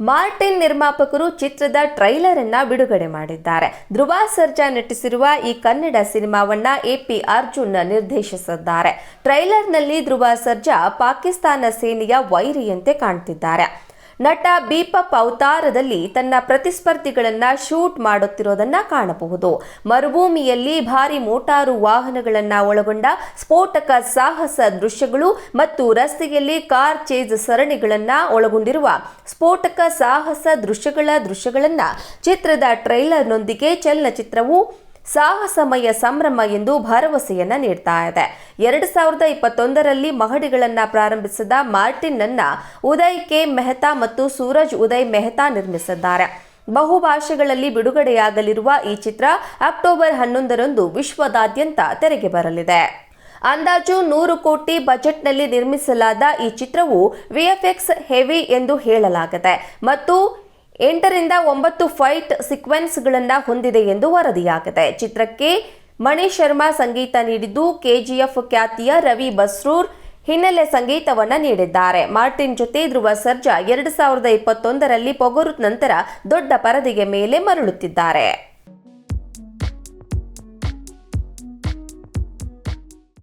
Martin ನಿರ್ಮಾಪಕರು ಚಿತ್ರದ trailer ಅನ್ನ ಬಿಡುಗಡೆ ಮಾಡಿದ್ದಾರೆ. ಧ್ರುವ ಸರ್ಜಾ ನಟಿಸಿರುವ ಈ ಕನ್ನಡ ಸಿನಿಮಾವನ್ನ ಎಪಿ ಅರ್ಜುನ್ ನಿರ್ದೇಶಿಸಿದ್ದಾರೆ. ಟ್ರೈಲರ್ನಲ್ಲಿ ಧ್ರುವ ಸರ್ಜಾ ಪಾಕಿಸ್ತಾನ ಸೇನೆಯ ವೈರಿಯಂತೆ ಕಾಣ್ತಿದ್ದಾರೆ. ನಟ ಬೀಪಪ್ ಅವತಾರದಲ್ಲಿ ತನ್ನ ಪ್ರತಿಸ್ಪರ್ಧಿಗಳನ್ನ ಶೂಟ್ ಮಾಡುತ್ತಿರೋದನ್ನ ಕಾಣಬಹುದು. ಮರುಭೂಮಿಯಲ್ಲಿ ಭಾರಿ ಮೋಟಾರು ವಾಹನಗಳನ್ನ ಒಳಗೊಂಡ ಸ್ಫೋಟಕ ಸಾಹಸ ದೃಶ್ಯಗಳು ಮತ್ತು ರಸ್ತೆಯಲ್ಲಿ ಕಾರ್ ಚೇಸ್ ಸರಣಿಗಳನ್ನ ಒಳಗೊಂಡಿರುವ ಸ್ಫೋಟಕ ಸಾಹಸ ದೃಶ್ಯಗಳನ್ನ ಚಿತ್ರದ ಟ್ರೈಲರ್ನೊಂದಿಗೆ ಚಲನಚಿತ್ರವು ಸಾಹಸಮಯ ಸಂಭ್ರಮ ಎಂದು ಭರವಸೆಯನ್ನ ನೀಡ್ತಾ ಇದೆ. 2021ರಲ್ಲಿ ಮಹಡಿಗಳನ್ನ ಪ್ರಾರಂಭಿಸಿದ ಮಾರ್ಟಿನ್ ಅನ್ನ ಉದಯ್ ಕೆ ಮೆಹ್ತಾ ಮತ್ತು ಸೂರಜ್ ಉದಯ್ ಮೆಹ್ತಾ ನಿರ್ಮಿಸಿದ್ದಾರೆ. ಬಹುಭಾಷೆಗಳಲ್ಲಿ ಬಿಡುಗಡೆಯಾಗಲಿರುವ ಈ ಚಿತ್ರ ಅಕ್ಟೋಬರ್ 11ರಂದು ವಿಶ್ವದಾದ್ಯಂತ ತೆರೆಗೆ ಬರಲಿದೆ. ಅಂದಾಜು 100 ಕೋಟಿ ಬಜೆಟ್ನಲ್ಲಿ ನಿರ್ಮಿಸಲಾದ ಈ ಚಿತ್ರವು ವಿಎಫ್ಎಕ್ಸ್ ಹೆವಿ ಎಂದು ಹೇಳಲಾಗಿದೆ ಮತ್ತು 8ರಿಂದ 9 ಫೈಟ್ ಸೀಕ್ವೆನ್ಸ್ಗಳನ್ನು ಹೊಂದಿದೆ ಎಂದು ವರದಿಯಾಗಿದೆ. ಚಿತ್ರಕ್ಕೆ ಮಣಿ ಶರ್ಮಾ ಸಂಗೀತ ನೀಡಿದ್ದು, ಕೆಜಿಎಫ್ ಖ್ಯಾತಿಯ ರವಿ ಬಸ್ರೂರ್ ಹಿನ್ನೆಲೆ ಸಂಗೀತವನ್ನ ನೀಡಿದ್ದಾರೆ. ಮಾರ್ಟಿನ್ ಜೊತೆ ಧ್ರುವ ಸರ್ಜಾ 2021ರಲ್ಲಿ ಪೊಗರು ನಂತರ ದೊಡ್ಡ ಪರದೆಯ ಮೇಲೆ ಮರಳುತ್ತಿದ್ದಾರೆ.